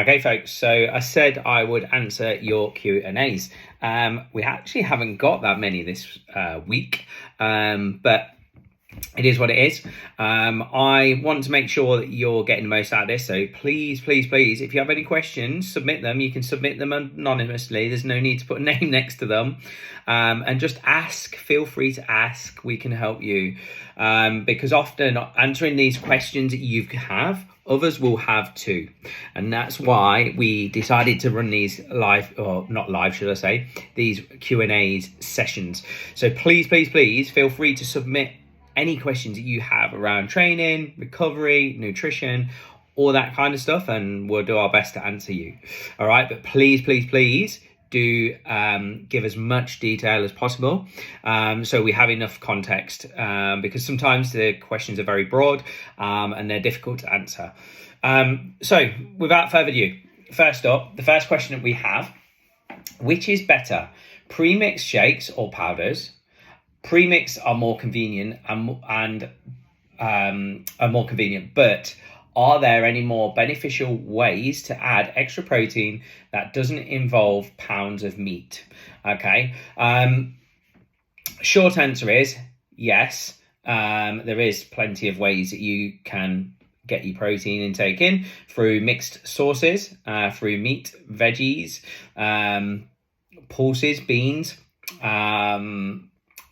Okay, folks, so I said I would answer your Q&As. We actually haven't got that many this week, but it is what it is. I want to make sure that you're getting the most out of this. So please, if you have any questions, submit them. You can submit them anonymously. There's no need to put a name next to them. And just ask. Feel free to ask. We can help you. Because often answering these questions that you have, others will have too. And that's why we decided to run these live, or not live, should I say, these Q&A sessions. So please feel free to submit any questions that you have around training, recovery, nutrition, all that kind of stuff, and we'll do our best to answer you. All right, but please do give as much detail as possible, so we have enough context, because sometimes the questions are very broad and they're difficult to answer. So without further ado, first up, the first question that we have: which is better, pre-mixed shakes or powders? Pre-mix are more convenient and are more convenient, but are there any more beneficial ways to add extra protein that doesn't involve pounds of meat? Okay. Short answer is yes. There is plenty of ways that you can get your protein intake in through mixed sources, through meat, veggies, pulses, beans,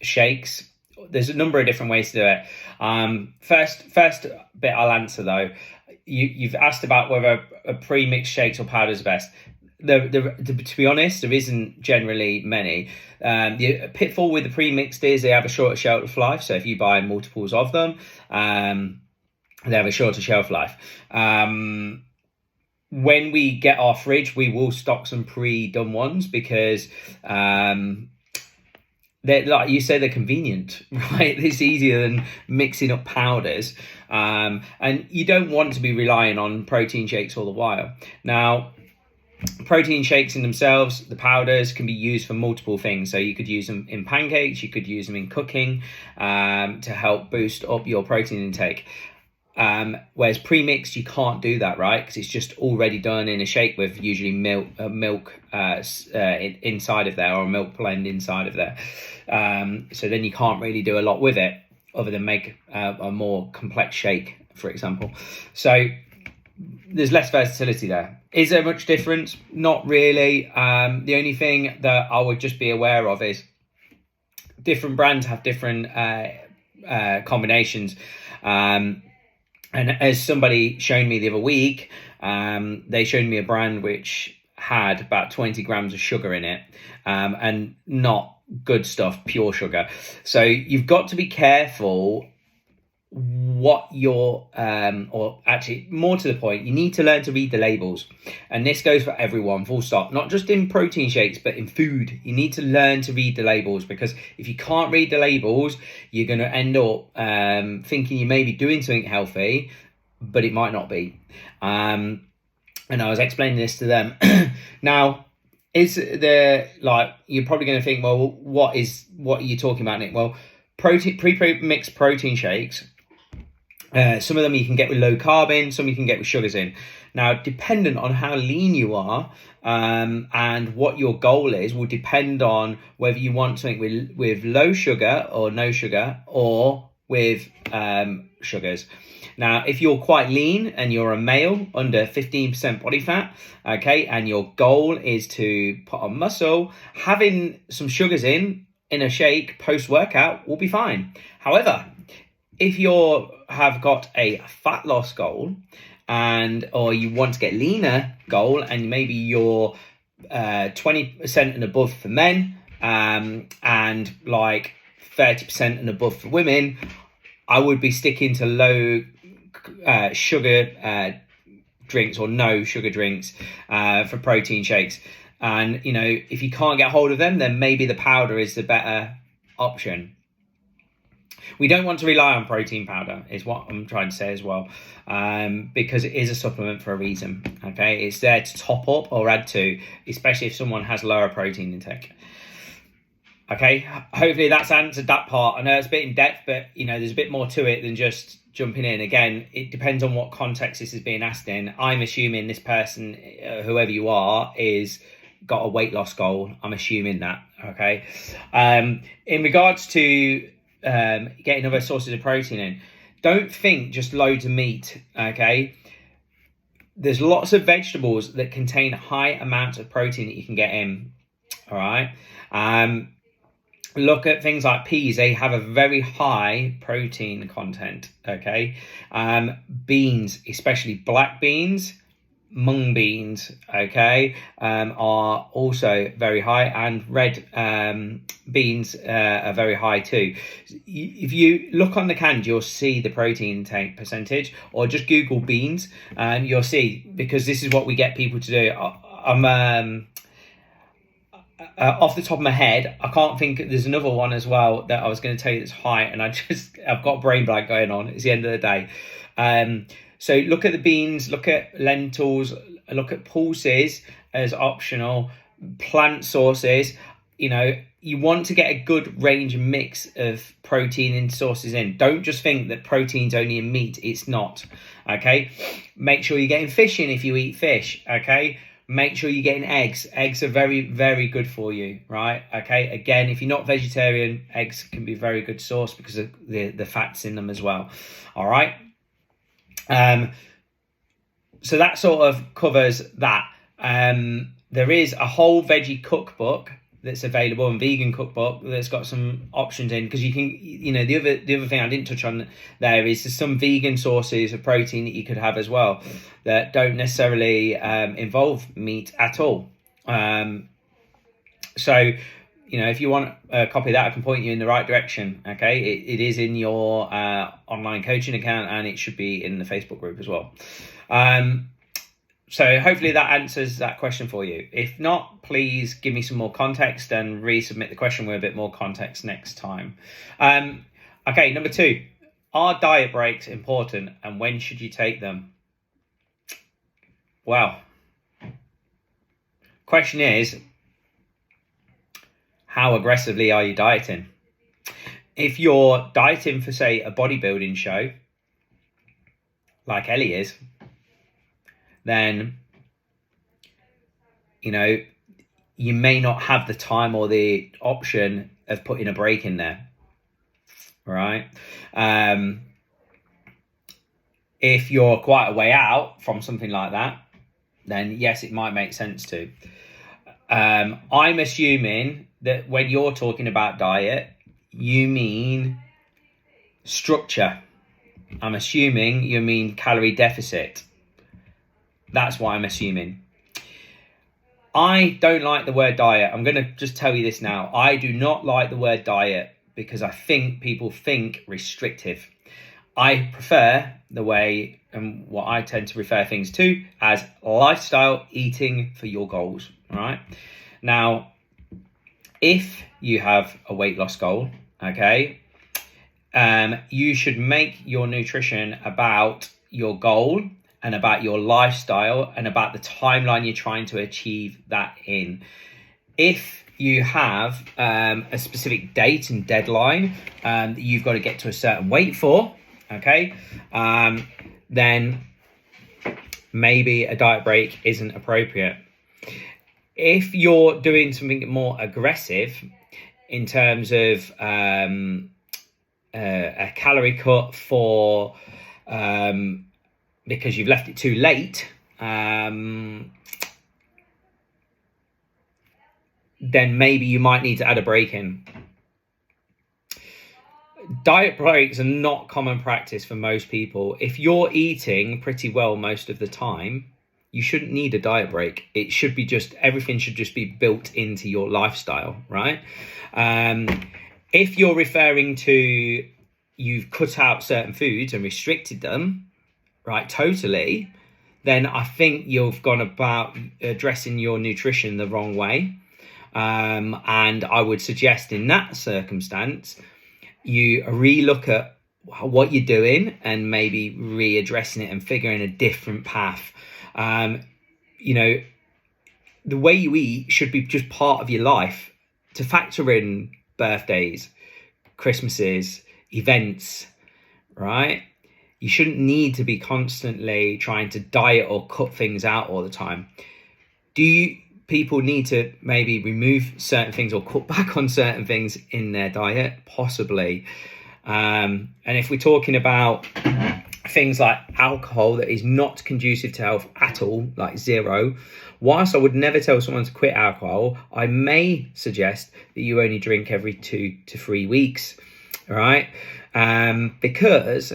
shakes. There's a number of different ways to do it. First bit I'll answer though. You've asked about whether a pre-mixed shakes or powders are best. To be honest, there isn't generally many. The pitfall with the pre-mixed is they have a shorter shelf life. So if you buy multiples of them, they have a shorter shelf life. When we get our fridge, we will stock some pre-done ones because they're, like you say, they're convenient, right? It's easier than mixing up powders. And you don't want to be relying on protein shakes all the while. Now, protein shakes in themselves, the powders, can be used for multiple things. So you could use them in pancakes, you could use them in cooking to help boost up your protein intake. Whereas pre-mixed, you can't do that, right? Because it's just already done in a shake with usually milk inside of there, or a milk blend inside of there. So then you can't really do a lot with it other than make a more complex shake, for example. So there's less versatility there. Is there much difference? Not really. The only thing that I would just be aware of is different brands have different combinations. And as somebody showed me the other week, they showed me a brand which had about 20 grams of sugar in it, and not good stuff, pure sugar. So you've got to be careful what you're, or actually more to the point, you need to learn to read the labels. And this goes for everyone, full stop, not just in protein shakes, but in food. You need to learn to read the labels, because if you can't read the labels, you're going to end up thinking you may be doing something healthy, but it might not be. And I was explaining this to them. Now, is the, like, you're probably going to think, well, what are you talking about, Nick? Well, pre-mixed protein shakes, some of them you can get with low carb in, some you can get with sugars in. Now, dependent on how lean you are and what your goal is, will depend on whether you want something with low sugar or no sugar, or with sugars. Now, if you're quite lean and you're a male under 15% body fat, okay, and your goal is to put on muscle, having some sugars in a shake post-workout will be fine. However, if you have got a fat loss goal, or you want to get leaner goal, and maybe you're 20% and above for men, and like 30% and above for women, I would be sticking to low sugar drinks, or no sugar drinks for protein shakes. And, you know, if you can't get hold of them, then maybe the powder is the better option. We don't want to rely on protein powder, is what I'm trying to say as well, because it is a supplement for a reason. Okay, it's there to top up or add to, especially if someone has lower protein intake. Okay, hopefully that's answered that part. I know it's a bit in depth, but you know, there's a bit more to it than just jumping in, again, it depends on what context this is being asked in. I'm assuming this person, whoever you are, is got a weight loss goal. I'm assuming that. Okay. In regards to getting other sources of protein in, don't think just loads of meat. Okay. There's lots of vegetables that contain high amounts of protein that you can get in. All right. Look at things like peas. They have a very high protein content. Okay. Beans, especially black beans, mung beans, okay, are also very high, and red beans are very high too. If you look on the cans, you'll see the protein intake percentage, or just Google beans, and you'll see, because this is what we get people to do. I'm off the top of my head, I can't think. There's another one as well that I was going to tell you that's high, and I've got brain blank going on. It's the end of the day. So look at the beans, look at lentils, look at pulses as optional, plant sources. You know, you want to get a good range and mix of protein and sources in. Don't just think that protein's only in meat. It's not. Okay. Make sure you're getting fish in if you eat fish. Okay. Make sure you're getting eggs. Eggs are very, very good for you, right? Okay. Again, if you're not vegetarian, eggs can be a very good source because of the fats in them as well. All right. So that sort of covers that. There is a whole veggie cookbook that's available, and vegan cookbook that's got some options in, because you can, you know, the other thing I didn't touch on there is there's some vegan sources of protein that you could have as well that don't necessarily involve meat at all. So, you know, if you want a copy of that, I can point you in the right direction. Okay, it is in your online coaching account, and it should be in the Facebook group as well. So hopefully that answers that question for you. If not, please give me some more context and resubmit the question with a bit more context next time. Okay, number 2, are diet breaks important, and when should you take them? Well, question is, how aggressively are you dieting? If you're dieting for, say, a bodybuilding show, like Ellie is, then, you know, you may not have the time or the option of putting a break in there, right? If you're quite a way out from something like that, then yes, it might make sense to. I'm assuming that when you're talking about diet, you mean structure. I'm assuming you mean calorie deficit. That's what I'm assuming. I don't like the word diet. I'm going to just tell you this now. I do not like the word diet because I think people think restrictive. I prefer the way, and what I tend to refer things to, as lifestyle eating for your goals. All right. Now, if you have a weight loss goal, okay, you should make your nutrition about your goal and about your lifestyle and about the timeline you're trying to achieve that in. If you have a specific date and deadline that you've got to get to a certain weight for, okay, then maybe a diet break isn't appropriate. If you're doing something more aggressive in terms of a calorie cut for because you've left it too late, then maybe you might need to add a break in. Diet breaks are not common practice for most people. If you're eating pretty well most of the time, you shouldn't need a diet break. It should be just, everything should just be built into your lifestyle, right? If you're referring to you've cut out certain foods and restricted them, right, totally, then I think you've gone about addressing your nutrition the wrong way. And I would suggest in that circumstance, you relook at what you're doing and maybe readdressing it and figuring a different path. You know, the way you eat should be just part of your life, to factor in birthdays, Christmases, events, right? You shouldn't need to be constantly trying to diet or cut things out all the time. People need to maybe remove certain things or cut back on certain things in their diet? Possibly. And if we're talking about things like alcohol that is not conducive to health at all, like zero, whilst I would never tell someone to quit alcohol, I may suggest that you only drink every 2 to 3 weeks, all right? Because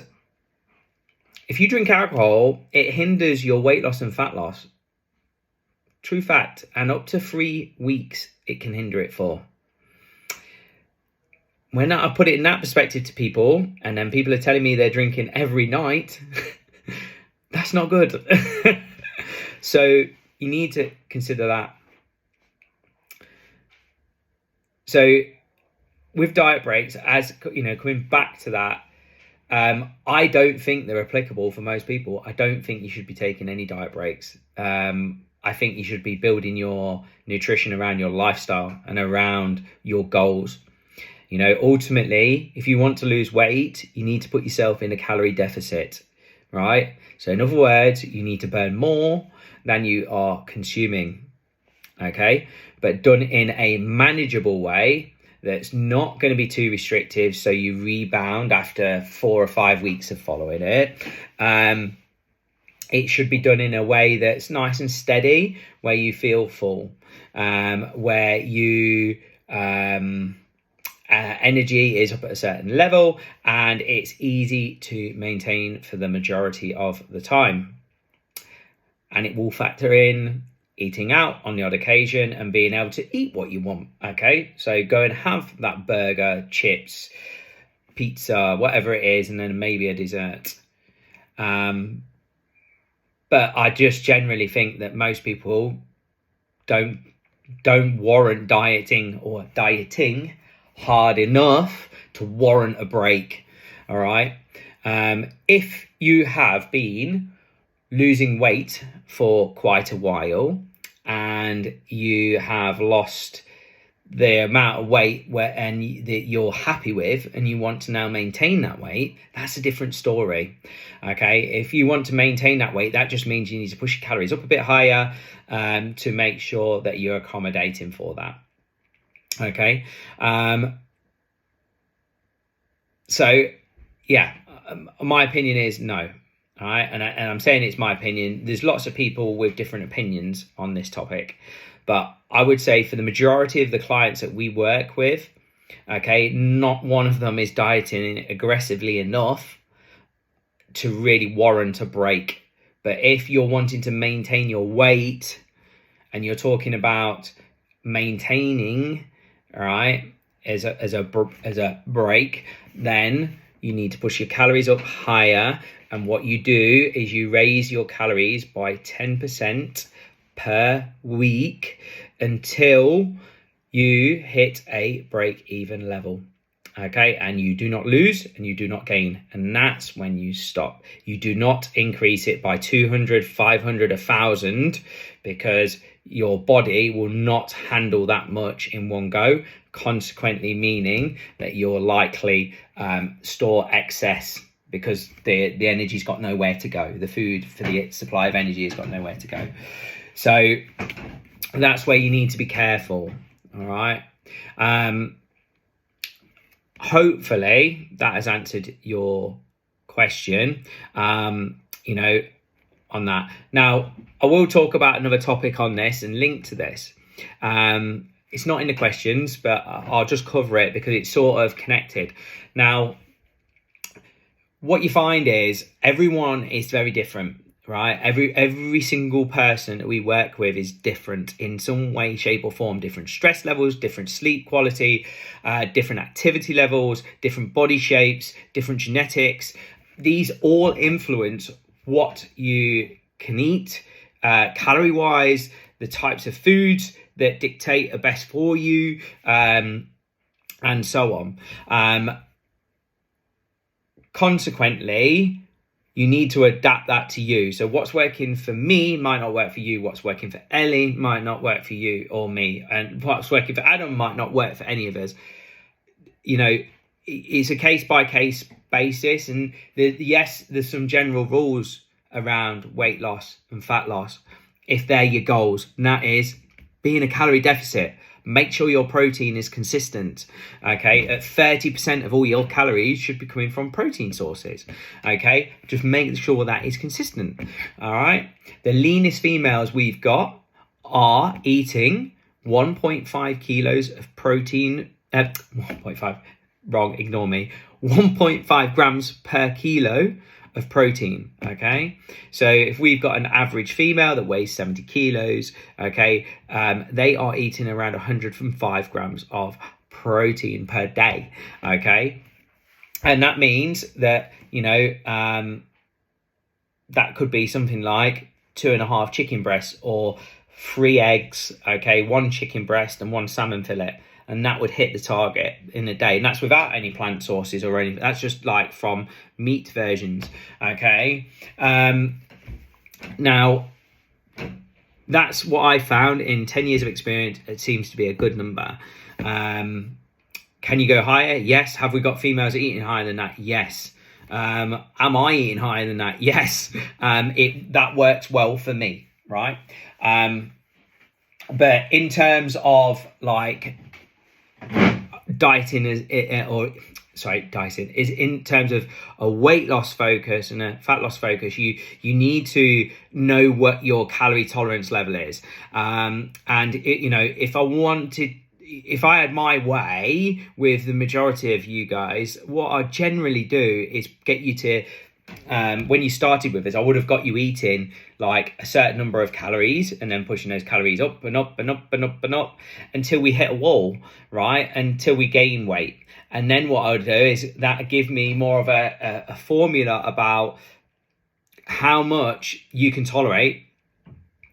if you drink alcohol, it hinders your weight loss and fat loss. True fact. And up to 3 weeks, it can hinder it for. When I put it in that perspective to people, and then people are telling me they're drinking every night, that's not good. So you need to consider that. So with diet breaks, as you know, coming back to that, I don't think they're applicable for most people. I don't think you should be taking any diet breaks. I think you should be building your nutrition around your lifestyle and around your goals. You know, ultimately, if you want to lose weight, you need to put yourself in a calorie deficit, right? So in other words, you need to burn more than you are consuming, okay? But done in a manageable way that's not going to be too restrictive, so you rebound after 4 or 5 weeks of following it. It should be done in a way that's nice and steady, where you feel full, where you energy is up at a certain level, and it's easy to maintain for the majority of the time. And it will factor in eating out on the odd occasion and being able to eat what you want, okay? So go and have that burger, chips, pizza, whatever it is, and then maybe a dessert. But I just generally think that most people don't warrant dieting hard enough to warrant a break, all right? If you have been losing weight for quite a while and you have lost the amount of weight that you're happy with and you want to now maintain that weight, that's a different story, okay? If you want to maintain that weight, that just means you need to push your calories up a bit higher to make sure that you're accommodating for that, okay? So yeah, my opinion is no. All right, and I'm saying it's my opinion. There's lots of people with different opinions on this topic, but I would say for the majority of the clients that we work with, okay, not one of them is dieting aggressively enough to really warrant a break. But if you're wanting to maintain your weight and you're talking about maintaining, all right, as a break, then you need to push your calories up higher. And what you do is you raise your calories by 10% per week until you hit a break-even level, okay? And you do not lose and you do not gain. And that's when you stop. You do not increase it by 200, 500, 1,000, because your body will not handle that much in one go, consequently meaning that you'll likely store excess, because the energy's got nowhere to go. The food for the supply of energy has got nowhere to go. So that's where you need to be careful, all right? Hopefully that has answered your question, you know, on that. Now, I will talk about another topic on this and link to this. It's not in the questions, but I'll just cover it because it's sort of connected. Now, what you find is everyone is very different, right? Every single person that we work with is different in some way, shape or form. Different stress levels, different sleep quality, different activity levels, different body shapes, different genetics. These all influence what you can eat, calorie wise, the types of foods that dictate are best for you, and so on. Consequently, you need to adapt that to you. So what's working for me might not work for you. What's working for Ellie might not work for you or me. And what's working for Adam might not work for any of us. You know, it's a case by case basis. And yes, there's some general rules around weight loss and fat loss if they're your goals, and that is be in a calorie deficit. Make sure your protein is consistent. Okay, at 30% of all your calories should be coming from protein sources. Okay, just make sure that is consistent. All right, the leanest females we've got are eating 1.5 kilos of protein. 1.5, wrong, ignore me. 1.5 grams per kilo of protein. Okay, so if we've got an average female that weighs 70 kilos, okay, they are eating around 105 grams of protein per day. Okay, and that means that, you know, that could be something like 2.5 chicken breasts or 3 eggs, okay, 1 chicken breast and 1 salmon fillet, and that would hit the target in a day. And that's without any plant sources or anything. That's just like from meat versions. Okay. Now, that's what I found in 10 years of experience. It seems to be a good number. Can you go higher? Yes. Have we got females eating higher than that? Yes. Am I eating higher than that? Yes. That works well for me, right? But in terms of like dieting is in terms of a weight loss focus and a fat loss focus, you need to know what your calorie tolerance level is. And you know, if I had my way with the majority of you guys, what I generally do is get you to, when you started with this, I would have got you eating like a certain number of calories and then pushing those calories up and up and up and up and up until we hit a wall, right? Until we gain weight. And then what I would do is that give me more of a formula about how much you can tolerate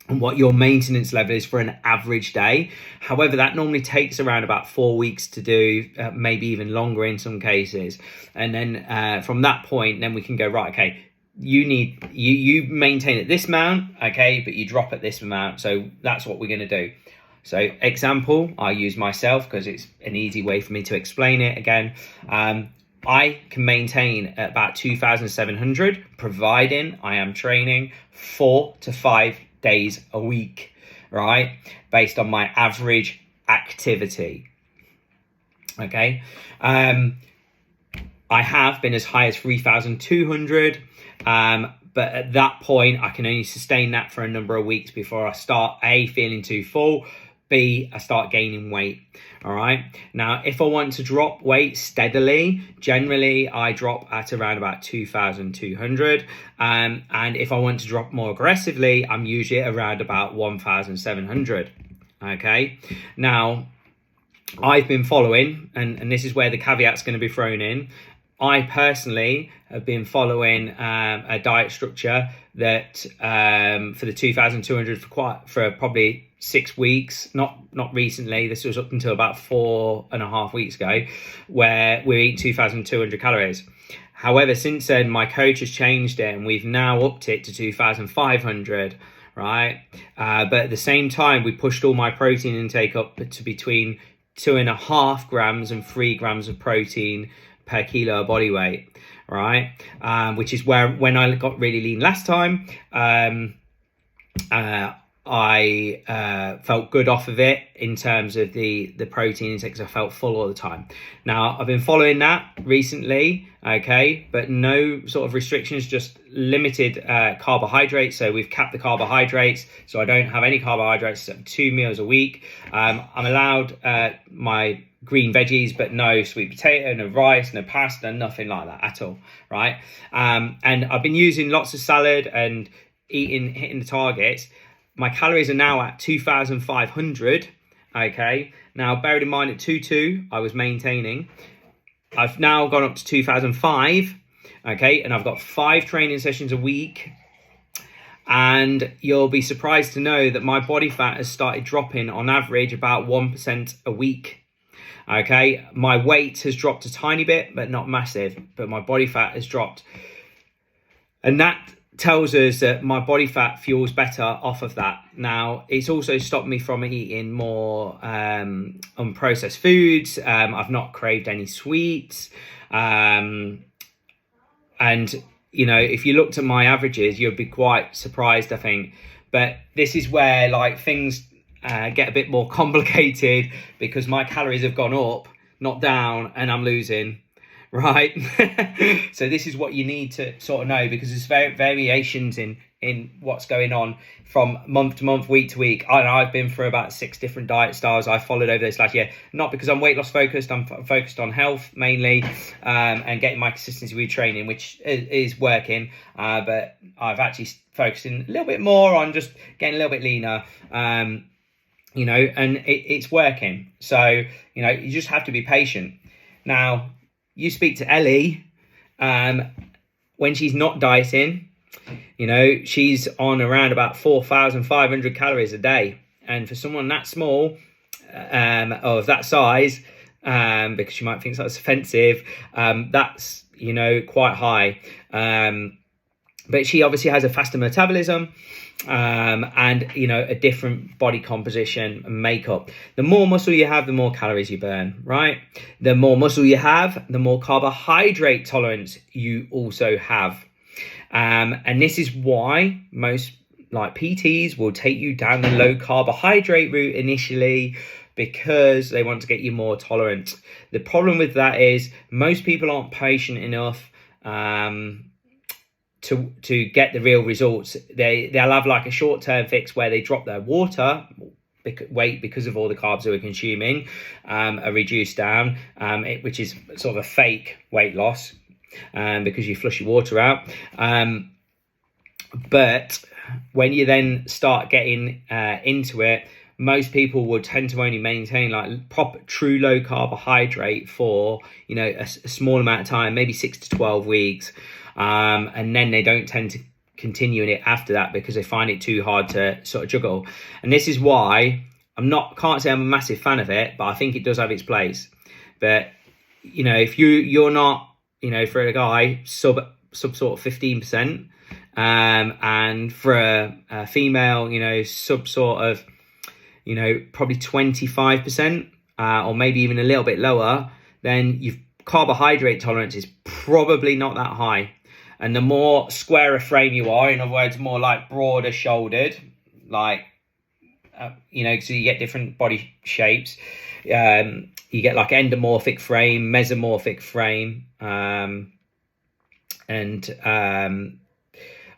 and what your maintenance level is for an average day. However, that normally takes around about 4 weeks to do, maybe even longer in some cases. And then from that point, then we can go, right, okay, you maintain at this amount, okay, but you drop at this amount. So that's what we're going to do. So example, I use myself because it's an easy way for me to explain it again. I can maintain at about 2,700, providing I am training 4 to 5 days a week, right? Based on my average activity. Okay. I have been as high as 3,200. But at that point, I can only sustain that for a number of weeks before I start A, feeling too full, B, I start gaining weight. All right. Now, if I want to drop weight steadily, generally I drop at around about 2,200. And if I want to drop more aggressively, I'm usually around about 1,700. Okay. Now, I've been following, and this is where the caveat's going to be thrown in. I personally have been following a diet structure that for the 2,200 for probably 6 weeks, not recently. This was up until about 4.5 weeks ago, where we're eating 2,200 calories. However, since then, my coach has changed it, and we've now upped it to 2,500. Right, but at the same time, we pushed all my protein intake up to between 2.5 grams and 3 grams of protein per kilo of body weight, right? Which is where, when I got really lean last time, I felt good off of it in terms of the protein intake, because I felt full all the time. Now, I've been following that recently, okay, but no sort of restrictions, just limited carbohydrates. So we've capped the carbohydrates, so I don't have any carbohydrates except 2 meals a week. I'm allowed my green veggies, but no sweet potato, no rice, no pasta, nothing like that at all, right? And I've been using lots of salad and hitting the targets. My calories are now at 2,500, okay? Now, bearing in mind at 2,200, I was maintaining. I've now gone up to 2,005, okay? And I've got 5 training sessions a week. And you'll be surprised to know that my body fat has started dropping on average about 1% a week. Okay, my weight has dropped a tiny bit, but not massive, but my body fat has dropped. And that tells us that my body fat fuels better off of that. Now, it's also stopped me from eating more unprocessed foods. I've not craved any sweets. And, you know, if you looked at my averages, you'd be quite surprised, I think. But this is where like things get a bit more complicated, because my calories have gone up, not down, and I'm losing, right? So this is what you need to sort of know, because there's variations in what's going on from month to month, week to week. I've been through about 6 different diet styles I followed over this last year, not because I'm weight loss focused. I'm focused on health mainly, and getting my consistency with training, which is working, but I've actually focusing a little bit more on just getting a little bit leaner, you know, and it's working. So, you know, you just have to be patient. Now, you speak to Ellie, when she's not dieting, you know, she's on around about 4,500 calories a day. And for someone that small, of that size, because you might think that's offensive, that's, you know, quite high. But she obviously has a faster metabolism, and, you know, a different body composition and makeup. The more muscle you have, the more calories you burn, right? The more muscle you have, the more carbohydrate tolerance you also have. And this is why most like PTs will take you down the low carbohydrate route initially, because they want to get you more tolerant. The problem with that is most people aren't patient enough to get the real results. They'll have like a short-term fix where they drop their weight because of all the carbs they were consuming, are reduced down, which is sort of a fake weight loss, because you flush your water out. But when you then start getting into it, most people would tend to only maintain like proper true low carbohydrate for, you know, a small amount of time, maybe 6 to 12 weeks. And then they don't tend to continue in it after that, because they find it too hard to sort of juggle. And this is why can't say I'm a massive fan of it, but I think it does have its place. But, you know, if you're not, you know, for a guy, sub sort of 15%, and for a female, you know, sub sort of, you know, probably 25%, or maybe even a little bit lower, then your carbohydrate tolerance is probably not that high. And the more square a frame you are, in other words, more like broader shouldered, like, you know, so you get different body shapes. You get like endomorphic frame, mesomorphic frame, and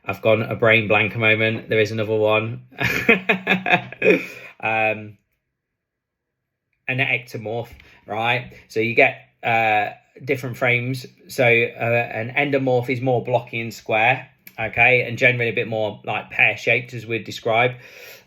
I've gone a brain blank a moment. There is another one. An ectomorph, right? So you get different frames. So an endomorph is more blocky and square, okay, and generally a bit more like pear-shaped, as we'd describe.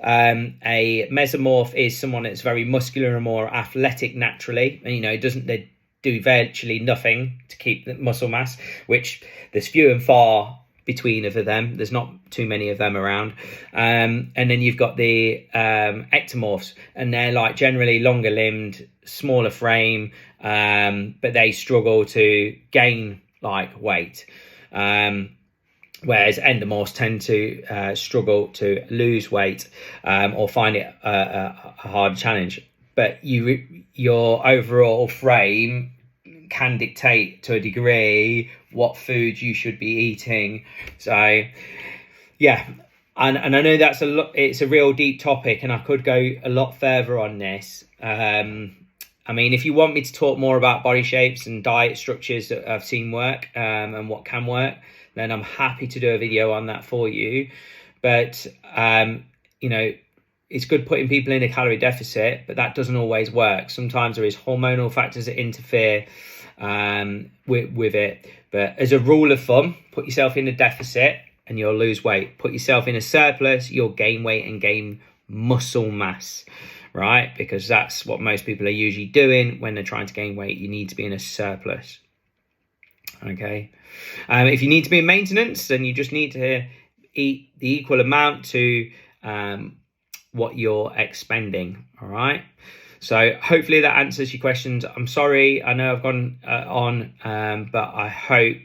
A mesomorph is someone that's very muscular and more athletic naturally, and, you know, they do virtually nothing to keep the muscle mass, which there's few and far between of them. There's not too many of them around. And then you've got the ectomorphs, and they're like generally longer limbed, smaller frame, but they struggle to gain like weight. Whereas endomorphs tend to struggle to lose weight, or find it a hard challenge. But your overall frame can dictate to a degree what food you should be eating. So yeah, and I know it's a real deep topic, and I could go a lot further on this. I mean, if you want me to talk more about body shapes and diet structures that I've seen work, and what can work, then I'm happy to do a video on that for you. But you know, it's good putting people in a calorie deficit, but that doesn't always work. Sometimes there is hormonal factors that interfere with it. But as a rule of thumb, put yourself in a deficit and you'll lose weight. Put yourself in a surplus, you'll gain weight and gain muscle mass, right? Because that's what most people are usually doing when they're trying to gain weight. You need to be in a surplus. Okay. If you need to be in maintenance, then you just need to eat the equal amount to what you're expending. All right. So hopefully that answers your questions. I'm sorry, I know I've gone on, but I hope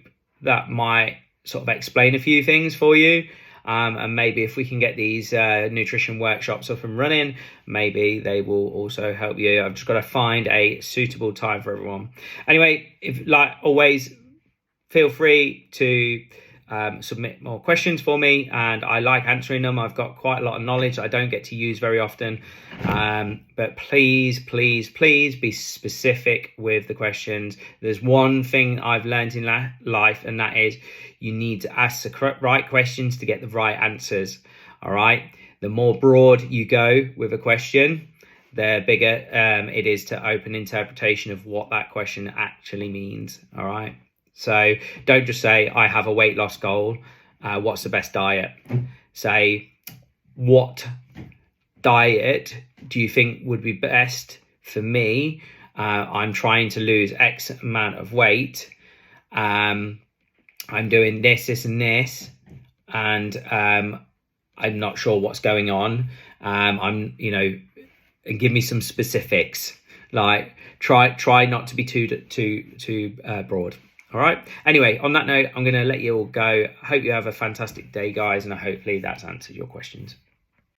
that might sort of explain a few things for you. And maybe if we can get these nutrition workshops up and running, maybe they will also help you. I've just got to find a suitable time for everyone. Anyway, if like always, feel free to submit more questions for me, and I like answering them. I've got quite a lot of knowledge I don't get to use very often, but please be specific with the questions. There's one thing I've learned in life, and that is you need to ask the right questions to get the right answers. All right, the more broad you go with a question, the bigger it is to open interpretation of what that question actually means. All right, so don't just say, I have a weight loss goal. What's the best diet? Say, what diet do you think would be best for me? I'm trying to lose X amount of weight. I'm doing this, and this, and I'm not sure what's going on. And give me some specifics. Like try not to be too broad. All right. Anyway, on that note, I'm going to let you all go. I hope you have a fantastic day, guys, and hopefully that's answered your questions.